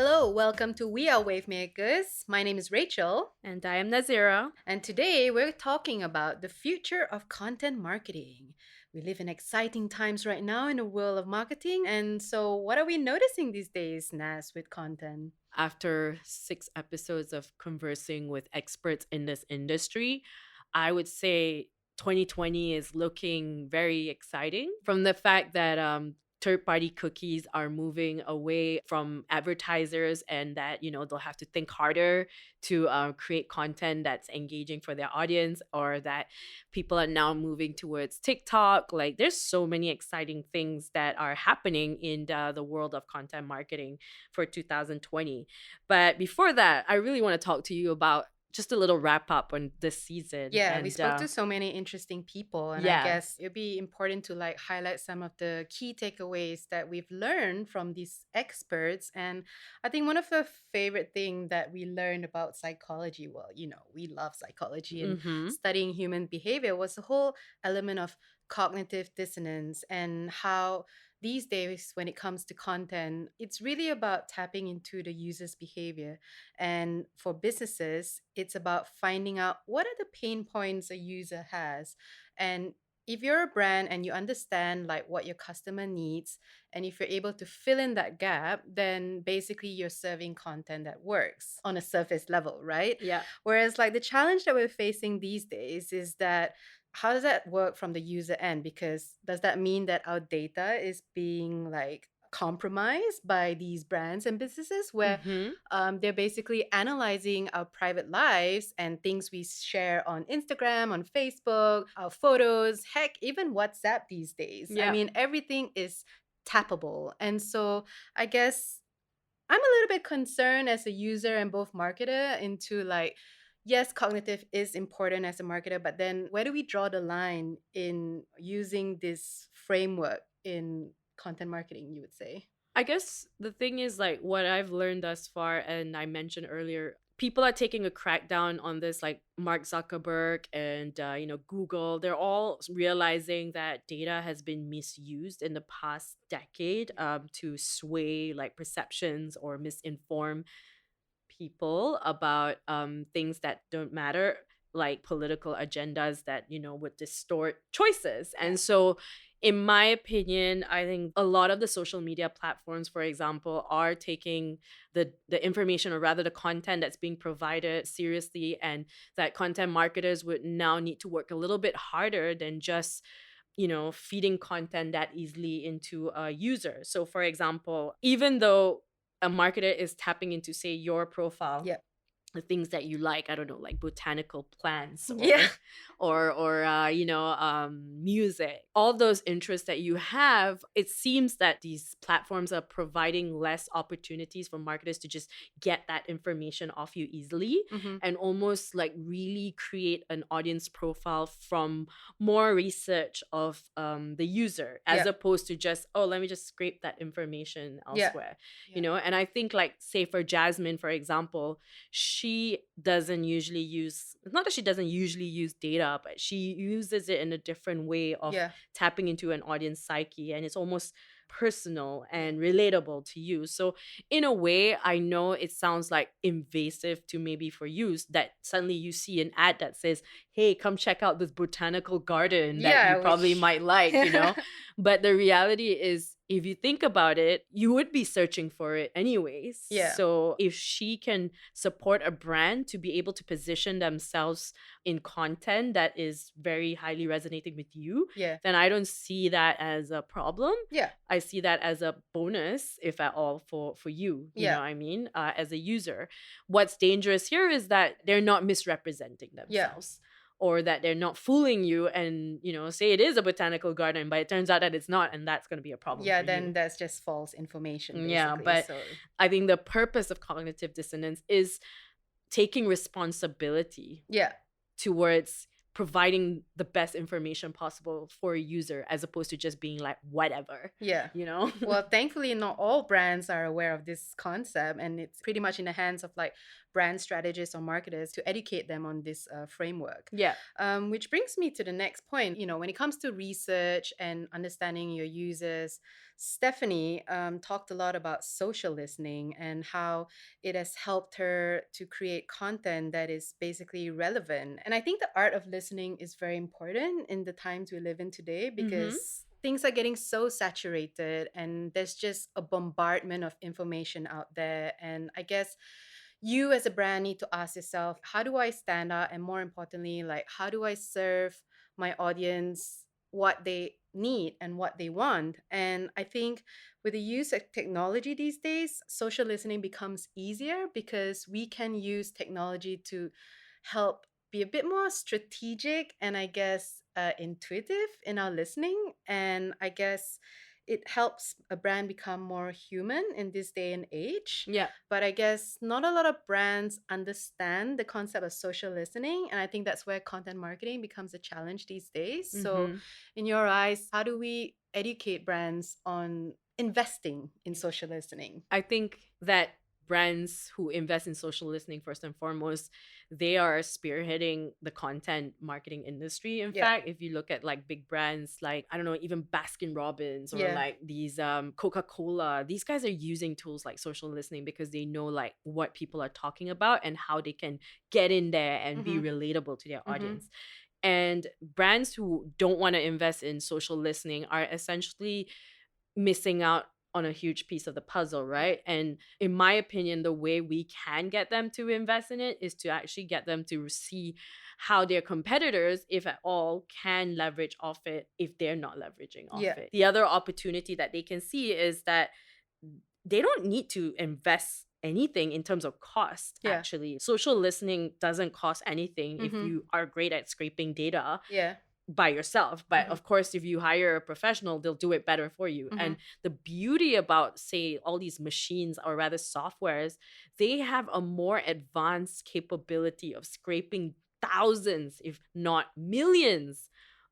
Hello, welcome to We Are Wavemakers. My name is Rachel, And I am Nazira. and today we're talking about the future of content marketing. We live in exciting times right now in the world of marketing, and so what are we noticing these days, Naz, with content? After 6 episodes of conversing with experts in this industry, I would say 2020 is looking very exciting from the fact that third party cookies are moving away from advertisers and that, they'll have to think harder to create content that's engaging for their audience, or that people are now moving towards TikTok. Like, there's so many exciting things that are happening in the world of content marketing for 2020. But before that, I really want to talk to you about just a little wrap up on this season. Yeah, we And spoke to so many interesting people, and I yeah, guess it'd be important to highlight some of the key takeaways that we've learned from these experts. And I think one of the favorite thing that we learned about psychology, well, we love psychology and mm-hmm, studying human behavior, was the whole element of cognitive dissonance and how these days when it comes to content, it's really about tapping into the user's behavior, and for businesses, it's about finding out what are the pain points a user has. And if you're a brand and you understand what your customer needs, and if you're able to fill in that gap, then basically you're serving content that works on a surface level, right? yeah. Whereas the challenge that we're facing these days is that how does that work from the user end? Because does that mean that our data is being compromised by these brands and businesses where Mm-hmm. they're basically analyzing our private lives and things we share on Instagram, on Facebook, our photos, heck, even WhatsApp these days. I Yeah. mean, everything is tappable. And so I guess I'm a little bit concerned as a user and both marketer into yes, cognitive is important as a marketer, but then where do we draw the line in using this framework in content marketing, you would say? I guess the thing is, like, what I've learned thus far, and I mentioned earlier, people are taking a crackdown on this, like Mark Zuckerberg and Google. They're all realizing that data has been misused in the past decade to sway like perceptions or misinform people about things that don't matter, like political agendas that would distort choices. Yeah. And so in my opinion, I think a lot of the social media platforms, for example, are taking the information, or rather the content that's being provided, seriously, and that content marketers would now need to work a little bit harder than just feeding content that easily into a user. So for example, even though a marketer is tapping into, say, your profile, Yep. the things that you like, I don't know, like botanical plants Yeah. or music, all those interests that you have, it seems that these platforms are providing less opportunities for marketers to just get that information off you easily, Hmm. and almost like really create an audience profile from more research of the user, as Yep. opposed to just, oh, let me just scrape that information Yeah. elsewhere. Yeah. And I think, like, say for Jasmine, for example, she doesn't usually use, not that she doesn't usually use data, but she uses it in a different way of Yeah. tapping into an audience psyche, and it's almost personal and relatable to you. So in a way, I know it sounds like invasive to maybe for you, that suddenly you see an ad that says, hey, come check out this botanical garden that you Yeah. probably Which. might like. But the reality is, if you think about it, you would be searching for it anyways. Yeah. So if she can support a brand to be able to position themselves in content that is very highly resonating with you, Yeah. then I don't see that as a problem. Yeah. I see that as a bonus, if at all, for you. You know Yeah. what I mean? As a user, what's dangerous here is that they're not misrepresenting Yeah. themselves, or that they're not fooling you and say it is a botanical garden, but it turns out that it's not, and that's going to be a problem Yeah. for Then you. that's just false information, Yeah, basically. but So. I think the purpose of cognitive dissonance is taking responsibility Yeah. towards providing the best information possible for a user, as opposed to just being like whatever, Yeah. you know? Well, thankfully, not all brands are aware of this concept, and it's pretty much in the hands of brand strategists or marketers to educate them on this framework. Yeah. Which brings me to the next point. When it comes to research and understanding your users, Stephanie talked a lot about social listening and how it has helped her to create content that is basically relevant. And I think the art of listening is very important in the times we live in today Mm-hmm. because things are getting so saturated and there's just a bombardment of information out there. And I guess you as a brand need to ask yourself, how do I stand out? And more importantly, like, how do I serve my audience what they need and what they want? And I think with the use of technology these days, social listening becomes easier because we can use technology to help be a bit more strategic and I guess intuitive in our listening. And I guess it helps a brand become more human in this day and age. Yeah. But I guess not a lot of brands understand the concept of social listening. And I think that's where content marketing becomes a challenge these days. So, Mm-hmm. in your eyes, how do we educate brands on investing in social listening? I think that brands who invest in social listening, first and foremost, they are spearheading the content marketing industry. In Yeah. fact, if you look at like big brands like, I don't know, even Baskin Robbins or Yeah. like these Coca-Cola, these guys are using tools like social listening because they know like what people are talking about and how they can get in there and be Mm-hmm. relatable to their Mm-hmm. audience. And brands who don't want to invest in social listening are essentially missing out on a huge piece of the puzzle, right? And in my opinion, the way we can get them to invest in it is to actually get them to see how their competitors, if at all, can leverage off it if they're not leveraging off Yeah. it. The other opportunity that they can see is that they don't need to invest anything in terms of cost. Yeah. Actually, social listening doesn't cost anything if Mm-hmm. you are great at scraping data Yeah. by yourself. But Mm-hmm. of course, if you hire a professional, they'll do it better for you. Mm-hmm. And the beauty about, say, all these machines or rather softwares, they have a more advanced capability of scraping thousands, if not millions,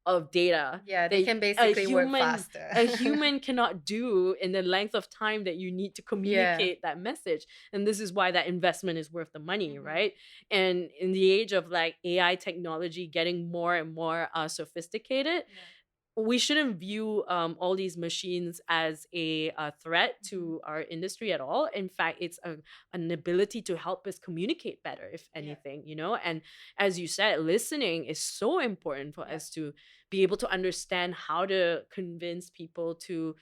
of data Yeah, they that can basically work faster. a human cannot do in the length of time that you need to Yeah. communicate that message. And this is why that investment is worth the money, Mm-hmm. right? And in the age of like AI technology getting more and more sophisticated, Yeah. we shouldn't view all these machines as a threat Mm-hmm. to our industry at all. In fact, it's an ability to help us communicate better, if Yeah. anything, you know? And as you said, listening is so important for Yeah. us to be able to understand how to convince people to,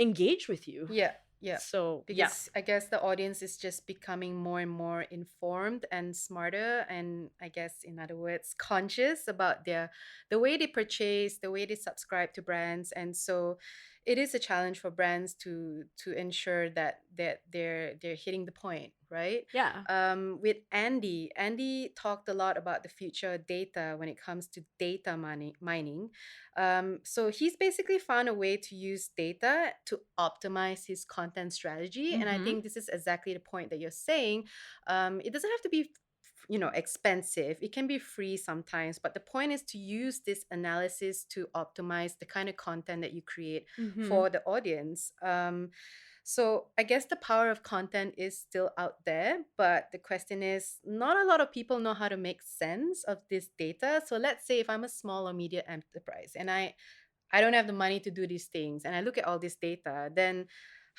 engage with you. Yeah, yeah. So, yeah. Because I guess the audience is just becoming more and more informed and smarter and I guess in other words conscious about the way they purchase, the way they subscribe to brands. And so it is a challenge for brands to ensure that they're hitting the point, right? Yeah. With Andy talked a lot about the future of data when it comes to data mining. So he's basically found a way to use data to optimize his content strategy. And I Mm-hmm. think this is exactly the point that you're saying. It doesn't have to be expensive. It can be free sometimes, but the point is to use this analysis to optimize the kind of content that you create Mm-hmm. for the audience. So I guess the power of content is still out there, but the question is not a lot of people know how to make sense of this data. So let's say if I'm a small or medium enterprise and I don't have the money to do these things and I look at all this data, then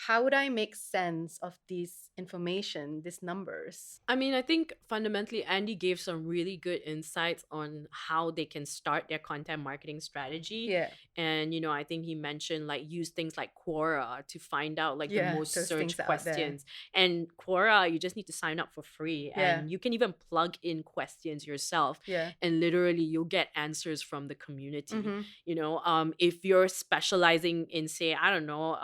how would I make sense of this information, these numbers? I mean, I think fundamentally, Andy gave some really good insights on how they can start their content marketing strategy. Yeah. And, I think he mentioned like use things like Quora to find out like the Yeah, most those search things are out there. questions. And Quora, you just need to sign up for free. Yeah. And you can even plug in questions yourself. Yeah. And literally, you'll get answers from the community. Mm-hmm. If you're specializing in, say, I don't know,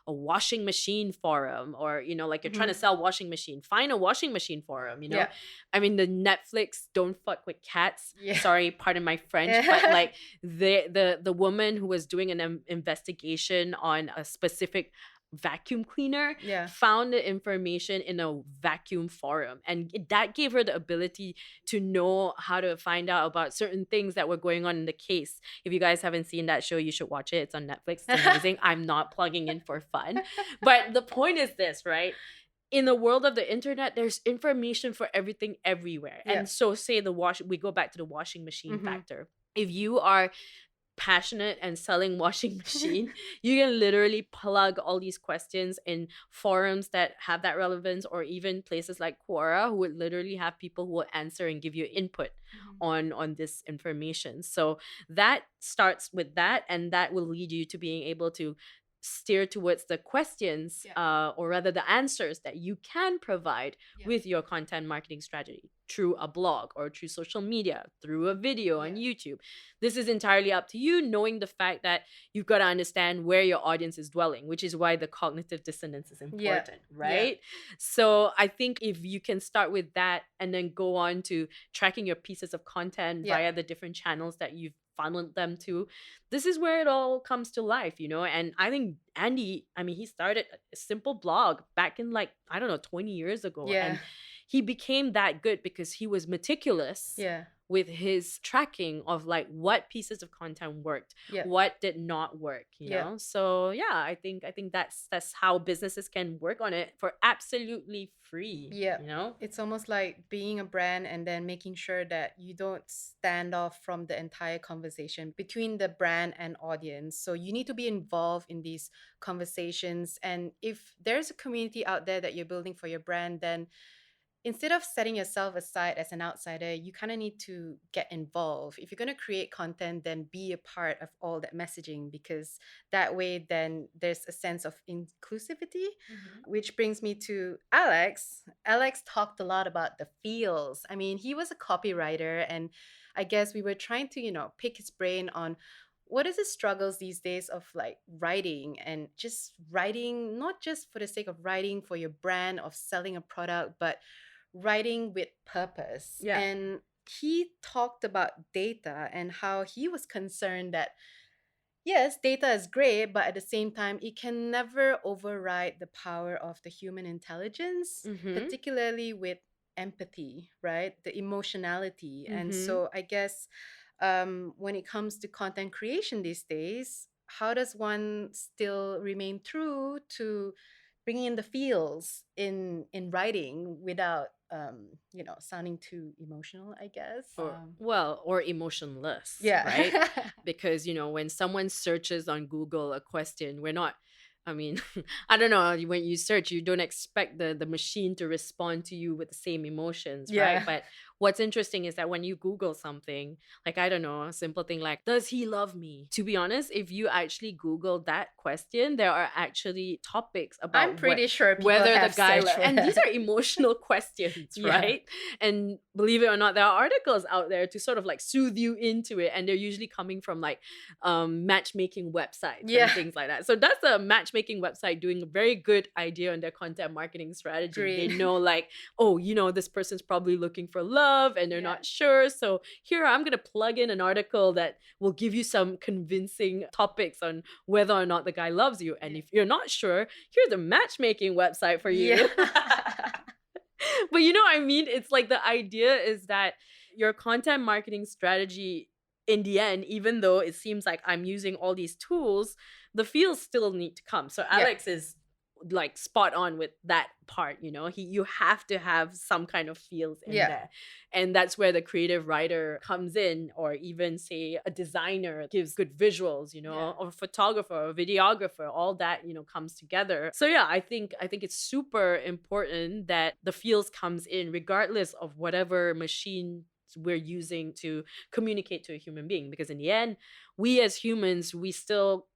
a washing machine forum, or like you're trying to Mm-hmm. sell washing machine, find a washing machine forum. Yeah. I mean, the Netflix don't fuck with cats, Yeah. sorry, pardon my French, but like the woman who was doing an investigation on a specific vacuum cleaner Yeah. found the information in a vacuum forum, and that gave her the ability to know how to find out about certain things that were going on in the case. If you guys haven't seen that show, you should watch it. It's on Netflix. It's amazing. I'm not plugging in for fun, but the point is this, right? in the world of the internet, there's information for everything everywhere. Yeah. And so say we go back to the washing machine Mm-hmm. factor. If you are passionate and selling washing machine, you can literally plug all these questions in forums that have that relevance, or even places like Quora, who would literally have people who will answer and give you input Mhm. on this information. So that starts with that, and that will lead you to being able to steer towards the questions, Yeah. or rather the answers that you can provide Yeah. with your content marketing strategy through a blog or through social media, through a video on Yeah. YouTube. This is entirely up to you, knowing the fact that you've got to understand where your audience is dwelling, which is why the cognitive dissonance is Yeah. important, Yeah. right? So I think if you can start with that and then go on to tracking your pieces of content Yeah. via the different channels that you've funneled them to, this is where it all comes to life, you know? And I think Andy, I mean, he started a simple blog back in, like, I don't know, 20 years ago. Yeah. And he became that good because he was meticulous Yeah. with his tracking of like what pieces of content worked, Yeah. what did not work, you Yeah. know? So yeah, I think that's how businesses can work on it for absolutely free, Yeah. you know? It's almost like being a brand and then making sure that you don't stand off from the entire conversation between the brand and audience. So you need to be involved in these conversations. And if there's a community out there that you're building for your brand, then instead of setting yourself aside as an outsider, you kind of need to get involved. If you're going to create content, then be a part of all that messaging, because that way, then there's a sense of inclusivity. Which brings me to Alex. Alex talked a lot about the feels. I mean, he was a copywriter, and I guess we were trying to, pick his brain on what is the struggles these days of like writing, and just writing not just for the sake of writing for your brand of selling a product, but writing with purpose. Yeah. And he talked about data and how he was concerned that yes, data is great, but at the same time, it can never override the power of the human intelligence, Mm-hmm. particularly with empathy, right? The emotionality. And Mm-hmm. so I guess when it comes to content creation these days, how does one still remain true to bringing in the feels in writing without sounding too emotional, I guess? Or emotionless, Yeah. right? Because, when someone searches on Google a question, we're not, I mean, I don't know, when you search, you don't expect the machine to respond to you with the same emotions, right? Yeah. But what's interesting is that when you Google something, like, I don't know, a simple thing like, does he love me? To be honest, if you actually Google that question, there are actually topics I'm about pretty sure people whether the have guy, searched for and these that. are emotional questions, Yeah. right? And believe it or not, there are articles out there to sort of like soothe you into it, and they're usually coming from like matchmaking websites and Yeah. things like that. So that's a matchmaking website doing a very good idea on their content marketing strategy. They Agreed. know like, oh, this person's probably looking for love and they're Yeah. not sure. So here I'm gonna plug in an article that will give you some convincing topics on whether or not the guy loves you. And Yeah. if you're not sure, here's a matchmaking website for you. Yeah. But you know what I mean? It's like the idea is that your content marketing strategy, in the end, even though it seems like I'm using all these tools, the feels still need to come. So Yeah. Alex is like spot on with that part. You have to have some kind of feels in Yeah. there, and that's where the creative writer comes in, or even say a designer gives good visuals, Yeah. or a photographer or videographer, all that comes together. So yeah, I think it's super important that the feels comes in regardless of whatever machine we're using to communicate to a human being, because in the end, we as humans, we still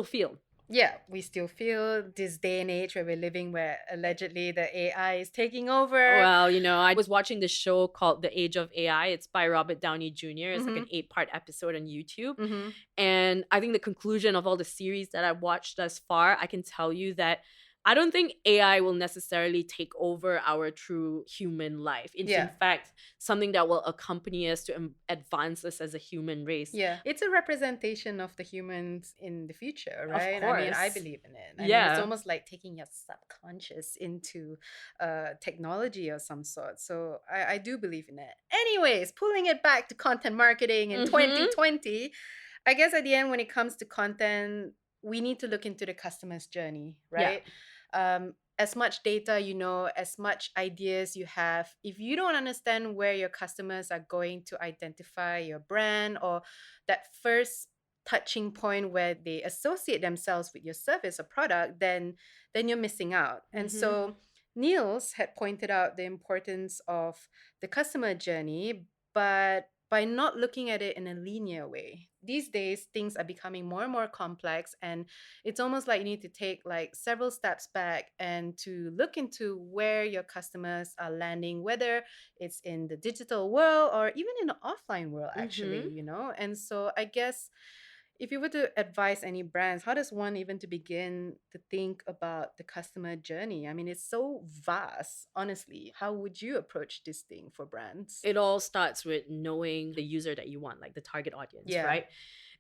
feel. Yeah, we still feel this day and age where we're living, where allegedly the AI is taking over. Well, I was watching this show called The Age of AI. It's by Robert Downey Jr. It's like an 8-part episode on YouTube. Mm-hmm. And I think the conclusion of all the series that I've watched thus far, I can tell you that I don't think AI will necessarily take over our true human life. It's Yeah. in fact something that will accompany us to advance us as a human race. Yeah, it's a representation of the humans in the future, right? I mean, I course. believe in it. I mean, Yeah. it's almost like taking your subconscious into technology of some sort. So I do believe in it. Anyways, pulling it back to content marketing in 2020, I guess at the end, when it comes to content, we need to look into the customer's journey, right? as much data you know, as much ideas you have, if you don't understand where your customers are going to identify your brand, or that first touching point where they associate themselves with your service or product, then you're missing out. And Mm-hmm. so Niels had pointed out the importance of the customer journey, but by not looking at it in a linear way. These days, things are becoming more and more complex, and it's almost like you need to take like several steps back and to look into where your customers are landing, whether it's in the digital world or even in the offline world, actually, Mm-hmm. you know? And so I guess if you were to advise any brands, how does one even to begin to think about the customer journey? I mean, it's so vast, honestly. How would you approach this thing for brands? It all starts with knowing the user that you want, like the target audience, Yeah. right?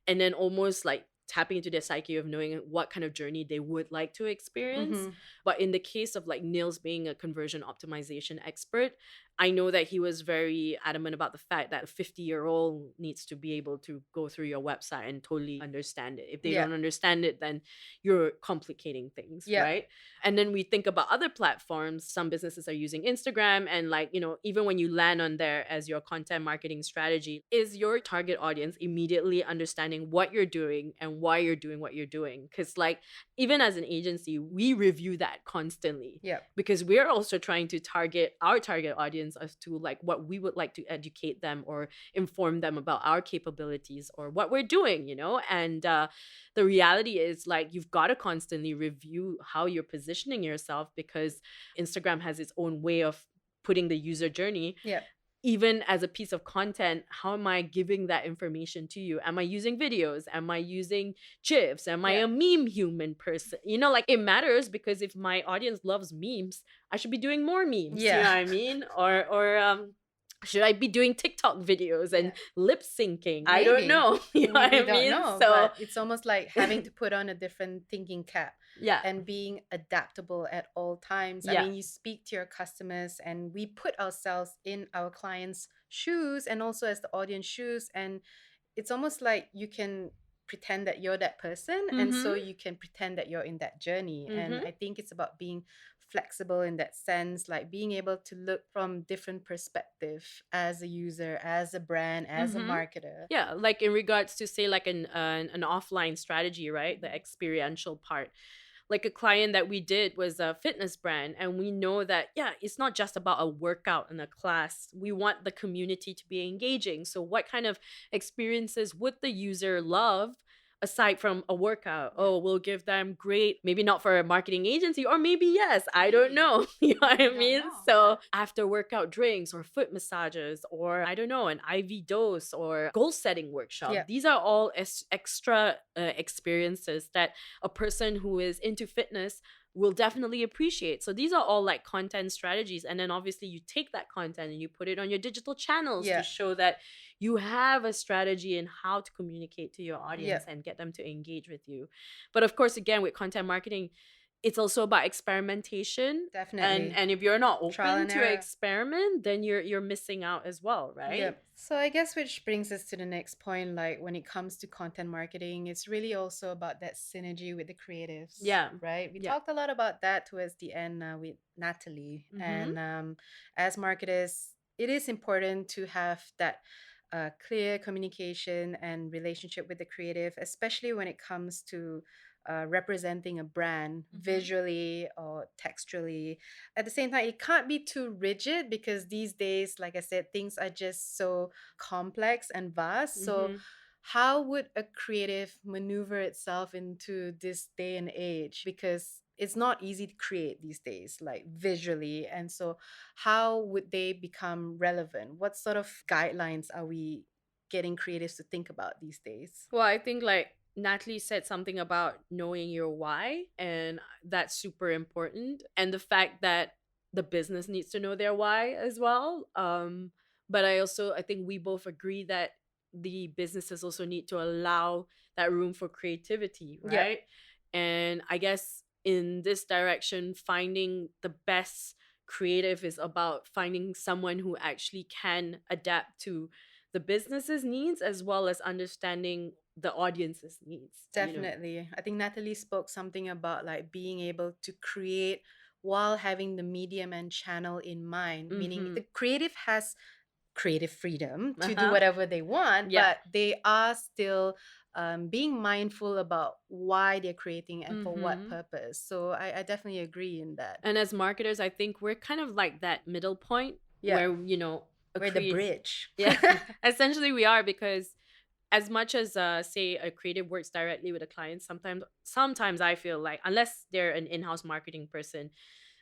And then almost like tapping into their psyche of knowing what kind of journey they would like to experience. Mm-hmm. But in the case of like Nils being a conversion optimization expert, I know that he was very adamant about the fact that a 50-year-old needs to be able to go through your website and totally understand it. If they Yeah. don't understand it, then you're complicating things, Yeah. right? And then we think about other platforms. Some businesses are using Instagram, and like, even when you land on there as your content marketing strategy, is your target audience immediately understanding what you're doing and why you're doing what you're doing? Because like, even as an agency, we review that constantly, Yeah. because we're also trying to target our target audience as to like what we would like to educate them or inform them about our capabilities or what we're doing, and the reality is like you've got to constantly review how you're positioning yourself, because Instagram has its own way of putting the user journey. Yeah. Even as a piece of content, how am I giving that information to you? Am I using videos? Am I using GIFs? Am I Yeah. a meme human person? Like it matters, because if my audience loves memes, I should be doing more memes. You Yeah. know what I mean? Or should I be doing TikTok videos and Yeah. lip syncing? I don't Maybe. know. You know what We I don't mean? know, So but it's almost like having to put on a different thinking cap yeah, and being adaptable at all times. I yeah. mean, you speak to your customers, and we put ourselves in our clients' shoes and also as the audience shoes, and it's almost like you can pretend that you're that person, and Mm-hmm. so you can pretend that you're in that journey. And Mm-hmm. I think it's about being flexible in that sense, like being able to look from different perspective as a user, as a brand, as a Mm-hmm. marketer. Yeah, like in regards to say like an offline strategy, right? The experiential part. Like a client that we did was a fitness brand, and we know that yeah, it's not just about a workout and a class. We want the community to be engaging. So what kind of experiences would the user love aside from a workout? Yeah. Oh, we'll give them great, maybe not for a marketing agency, or maybe yes, I don't Maybe. know. You know what I We don't mean? know, So but after workout drinks or foot massages, or I don't know, an IV dose or goal setting workshop, yeah. these are all extra experiences that a person who is into fitness will definitely appreciate. So these are all like content strategies. And then obviously you take that content and you put it on your digital channels to Yeah. show that you have a strategy in how to communicate to your Yeah. audience and get them to engage with you. But of course, again, with content marketing, it's also about experimentation. and Definitely. and if you're not Trial open and to error. experiment, then you're missing out as well, Yeah. right? So I guess which brings us to the next point. Like when it comes to content marketing, it's really also about that synergy with the creatives, Yeah. right? We Yeah. talked a lot about that towards the end with Natalie. Mm-hmm. And as marketers, it is important to have that clear communication and relationship with the creative, especially when it comes to representing a brand Mm-hmm. visually or textually. At the same time, it can't be too rigid because these days, like I said, things are just so complex and vast. So, Mm-hmm. how would a creative maneuver itself into this day and age? Because it's not easy to create these days, like visually. And so, how would they become relevant? What sort of guidelines are we getting creatives to think about these days? Well, I think like Natalie said something about knowing your why, and that's super important. And the fact that the business needs to know their why as well. But I think we both agree that the businesses also need to allow that room for creativity, Yeah, right? And I guess in this direction, finding the best creative is about finding someone who actually can adapt to the business's needs as well as understanding the audience's needs. definitely. I think Natalie spoke something about like being able to create while having the medium and channel in mind, meaning Mm-hmm. the creative has creative freedom to do Uh-huh. whatever they want, Yeah. but they are still being mindful about why they're creating and for what Mm-hmm. purpose. So I definitely agree in that. And as marketers, I think we're kind of like that middle point Yeah, where, a we're the create bridge. yeah, essentially we are, because as much as say a creative works directly with a client, sometimes I feel like unless they're an in-house marketing person,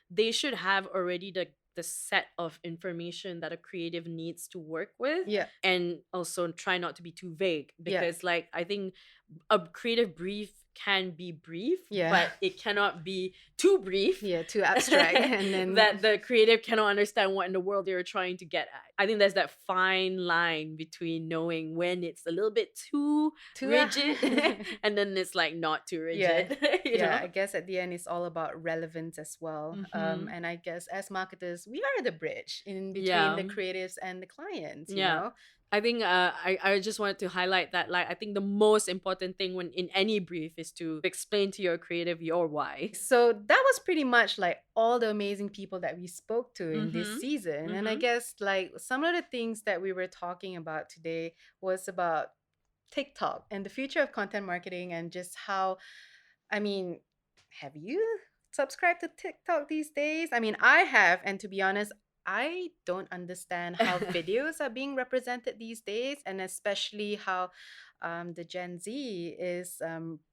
they should have already the set of information that a creative needs to work with, Yeah, and also try not to be too vague, yeah, because like I think a creative brief can be brief, yeah. but it cannot be too brief Yeah, too abstract. And then that the creative cannot understand what in the world you're trying to get at. I think there's that fine line between knowing when it's a little bit too too rigid and then it's like not too yeah. rigid, Yeah, I guess at the end it's all about relevance as well. Mm-hmm. And I guess as marketers, we are the bridge in between Yeah. the creatives and the clients, you Yeah. know? I think I just wanted to highlight that, like, I think the most important thing when in any brief is to explain to your creative your why. So that was pretty much like all the amazing people that we spoke to in this Mm-hmm. season. And I Mm-hmm. guess like some of the things that we were talking about today was about TikTok and the future of content marketing and just how, I mean, have you subscribed to TikTok these days? I mean, I have. And to be honest, I don't understand how videos are being represented these days, and especially how the Gen Z is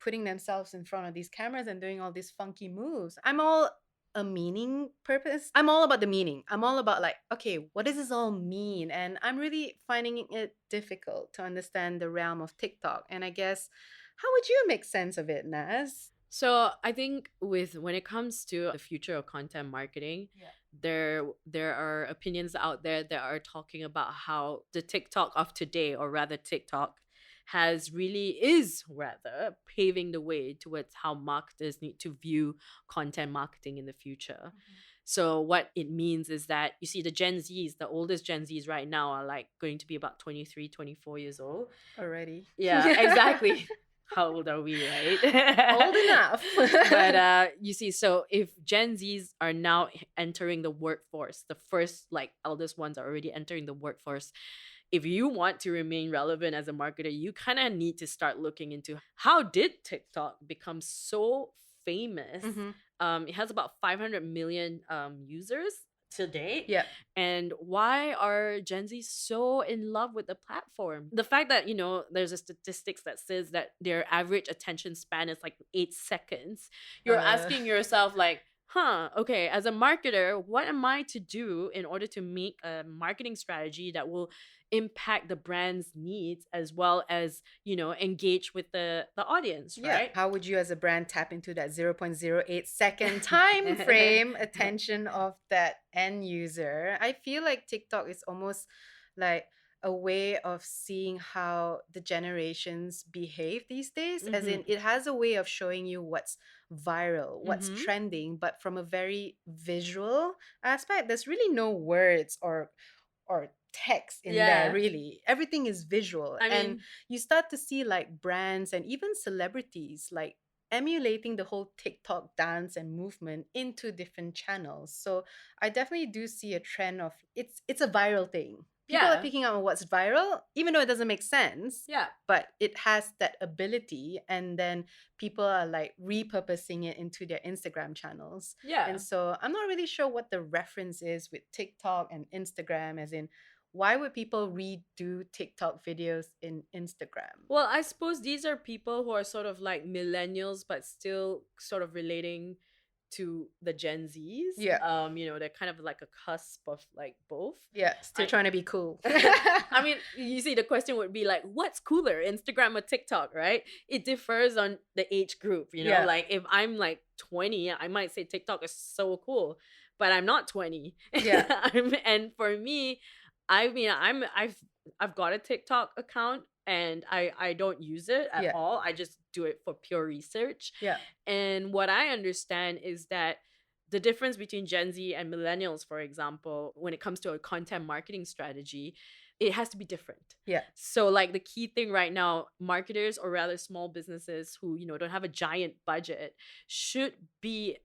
putting themselves in front of these cameras and doing all these funky moves. I'm all a meaning purpose. I'm all about the meaning. I'm all about like, okay, what does this all mean? And I'm really finding it difficult to understand the realm of TikTok. And I guess, how would you make sense of it, Naz? So I think with when it comes to the future of content marketing, Yeah. there are opinions out there that are talking about how the TikTok of today, or rather TikTok, is rather paving the way towards how marketers need to view content marketing in the future. So what it means is that you see the Gen Zs, the oldest Gen Zs right now are like going to be about 23, 24 years old. Already. Yeah, exactly. How old are we, right? Old enough. But you see, so if Gen Zs are now entering the workforce, the first like eldest ones are already entering the workforce. If you want to remain relevant as a marketer, you kind of need to start looking into how did TikTok become so famous. Mhm. It has about 500 million users to date. Yeah. And why are Gen Z so in love with the platform? The fact that, there's a statistics that says that their average attention span is like 8 seconds. You're asking yourself, like, okay, as a marketer, what am I to do in order to make a marketing strategy that will impact the brand's needs as well as, engage with the audience, Yeah. right? How would you as a brand tap into that 0.08-second time frame attention of that end user? I feel like TikTok is almost like a way of seeing how the generations behave these days, as in Mm-hmm. it has a way of showing you what's viral, what's Mm-hmm. trending, but from a very visual aspect. There's really no words or text in there, Yeah. really. Everything is visual. I And mean, you start to see like brands and even celebrities like emulating the whole TikTok dance and movement into different channels. So I definitely do see a trend of it's a viral thing. People are yeah. picking up on what's viral, even though it doesn't make sense, Yeah. but it has that ability. And then people are like repurposing it into their Instagram channels. Yeah. And so I'm not really sure what the reference is with TikTok and Instagram, as in, why would people redo TikTok videos in Instagram? Well, I suppose these are people who are sort of like millennials, but still sort of relating to the Gen Zs. Yeah. They're kind of like a cusp of like both. Yeah, still I trying to be cool. I mean, you see, the question would be like, what's cooler, Instagram or TikTok, right? It differs on the age group, Yeah. Like if I'm like 20, I might say TikTok is so cool, but I'm not 20. Yeah. And for me, I mean, I've got a TikTok account and I don't use it at Yeah. all. I just do it for pure research. Yeah. And what I understand is that the difference between Gen Z and millennials, for example, when it comes to a content marketing strategy, it has to be different. Yeah. So like the key thing right now, marketers or rather small businesses who, don't have a giant budget should be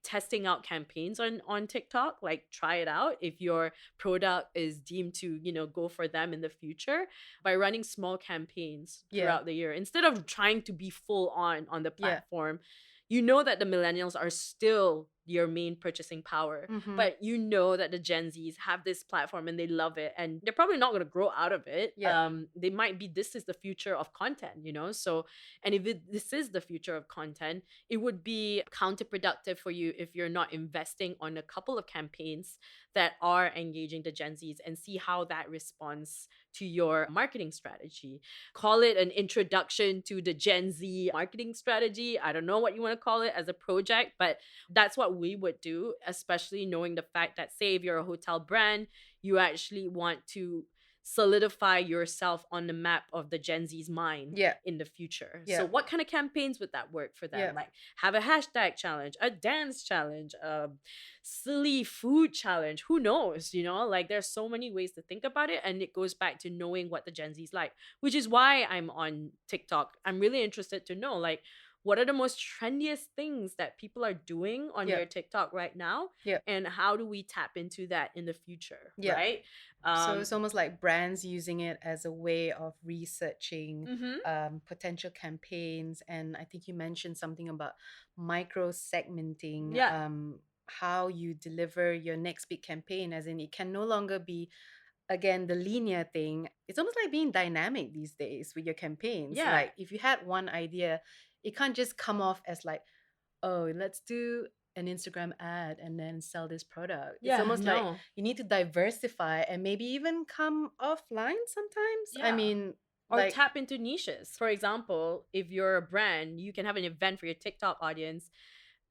testing out campaigns on TikTok, like try it out if your product is deemed to, go for them in the future, by running small campaigns Yeah. throughout the year instead of trying to be full on the Yeah. platform. You know that the millennials are still your main purchasing power, Mm-hmm. but you know that the Gen Zs have this platform and they love it, and they're probably not going to grow out of it. Yeah. They might be, this is the future of content. So, and if this is the future of content, it would be counterproductive for you if you're not investing on a couple of campaigns that are engaging the Gen Zs, and see how that responds to your marketing strategy. Call it an introduction to the Gen Z marketing strategy. I don't know what you want to call it as a project, but that's what we would do, especially knowing the fact that, say, if you're a hotel brand, you actually want to solidify yourself on the map of the Gen Z's mind Yeah. in the future. Yeah. So what kind of campaigns would that work for them? Yeah. Like, have a hashtag challenge, a dance challenge, a silly food challenge. Who knows? Like, there's so many ways to think about it. And it goes back to knowing what the Gen Z's like, which is why I'm on TikTok. I'm really interested to know, like, what are the most trendiest things that people are doing on Yeah. your TikTok right now? Yeah. And how do we tap into that in the future? Yeah. Right? So it's almost like brands using it as a way of researching Mhm. potential campaigns. And I think you mentioned something about micro segmenting, Yeah. how you deliver your next big campaign, as in it can no longer be, again, the linear thing. It's almost like being dynamic these days with your campaigns. Yeah. Like if you had one idea, it can't just come off as like, oh, let's do an Instagram ad and then sell this product. It's Yeah. almost like No. you need to diversify and maybe even come offline sometimes. I Yeah. mean, Or like, tap into niches. For example, if you're a brand, you can have an event for your TikTok audience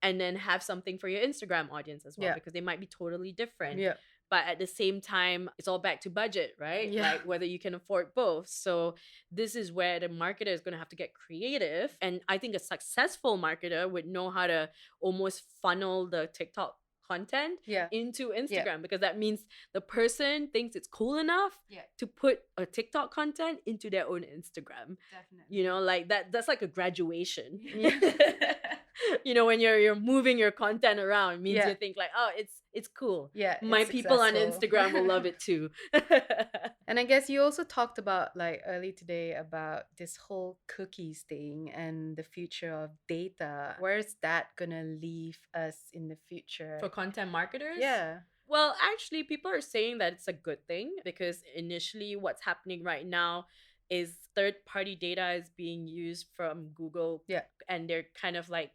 and then have something for your Instagram audience as well, yeah, because they might be totally different. yeah, But at the same time, it's all back to budget, right? yeah, Like, whether you can afford both. So this is where the marketer is going to have to get creative. And I think a successful marketer would know how to almost funnel the TikTok content yeah, into yeah, Instagram, because that means the person thinks it's cool enough yeah, to put a TikTok content into their own Instagram. definitely. Like that's like a graduation. Yeah, When you're moving your content around, it means yeah, you think like, oh, it's cool. yeah, My it's people on successful. Instagram will love it too. And I guess you also talked about, like, early today, about this whole cookies thing and the future of data. Where's that gonna leave us in the future? For content marketers? Yeah. Well, actually, people are saying that it's a good thing, because initially what's happening right now is third-party data is being used from Google. Yeah. And they're kind of like,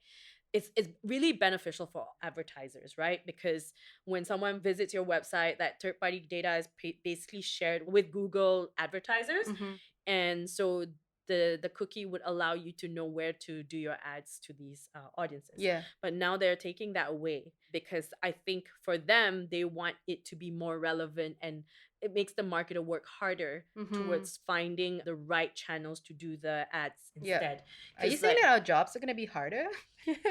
it's really beneficial for advertisers, right? Because when someone visits your website, that third-party data is basically shared with Google advertisers. Mm-hmm. And so the cookie would allow you to know where to do your ads to these audiences. Yeah. But now they're taking that away, because I think for them, they want it to be more relevant, and it makes the marketer work harder Mm-hmm. towards finding the right channels to do the ads Yeah. instead. Are you 'Cause, saying like, that our jobs are gonna be harder?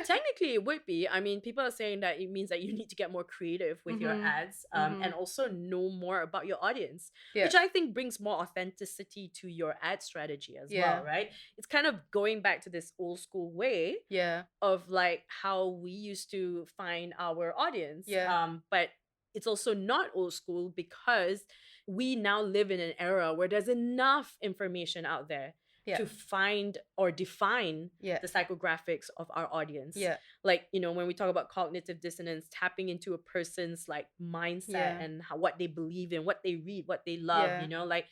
technically it would be. I mean, people are saying that it means that you need to get more creative with your Mhm. ads, Mhm. and also know more about your audience, Yeah. which I think brings more authenticity to your ad strategy as Yeah. well, right? It's kind of going back to this old school way Yeah. of like how we used to find our audience. Yeah. But it's also not old school, because we now live in an era where there's enough information out there Yeah. to find or define Yeah. the psychographics of our audience. Yeah. Like, when we talk about cognitive dissonance, tapping into a person's like mindset Yeah. and what they believe in, what they read, what they love, Yeah. like,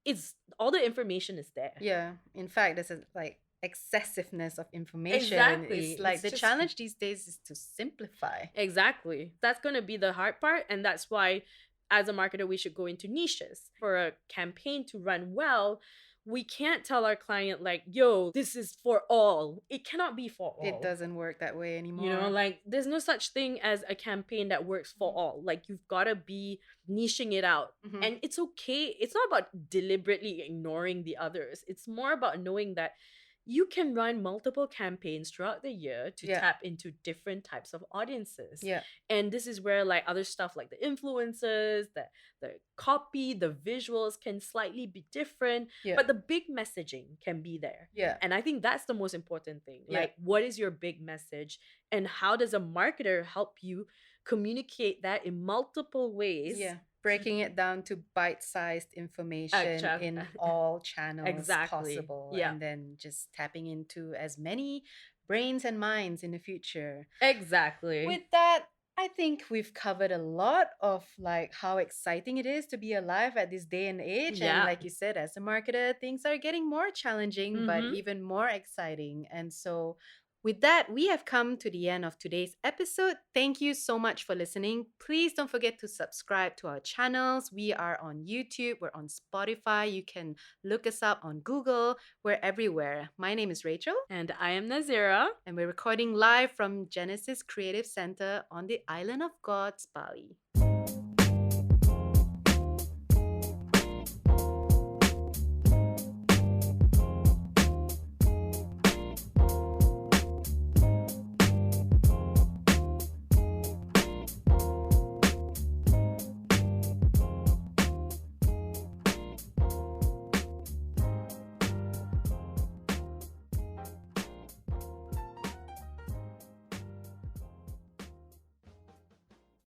it's all the information is there. Yeah. In fact, there's a, like, excessiveness of information. Exactly. It's like It's the just- challenge these days is to simplify. Exactly. That's going to be the hard part. And that's why, as a marketer, we should go into niches. For a campaign to run well, we can't tell our client, like, yo, this is for all. It cannot be for all. It doesn't work that way anymore. Like, there's no such thing as a campaign that works for all. Like, you've got to be niching it out. Mhm. And it's okay. It's not about deliberately ignoring the others. It's more about knowing that, you can run multiple campaigns throughout the year to Yeah. tap into different types of audiences. Yeah. And this is where like other stuff like the influencers, the copy, the visuals can slightly be different, Yeah. but the big messaging can be there. Yeah. And I think that's the most important thing. Yeah. Like, what is your big message? And how does a marketer help you communicate that in multiple ways? Yeah. Breaking it down to bite-sized information in all channels Exactly. possible, Yeah. and then just tapping into as many brains and minds in the future. Exactly. With that, I think we've covered a lot of like how exciting it is to be alive at this day and age. And Yeah. like you said, as a marketer, things are getting more challenging, but Mhm. even more exciting. And so, with that, we have come to the end of today's episode. Thank you so much for listening. Please don't forget to subscribe to our channels. We are on YouTube, we're on Spotify. You can look us up on Google. We're everywhere. My name is Rachel. And I am Nazira. And we're recording live from Genesis Creative Center on the island of Gods, Bali.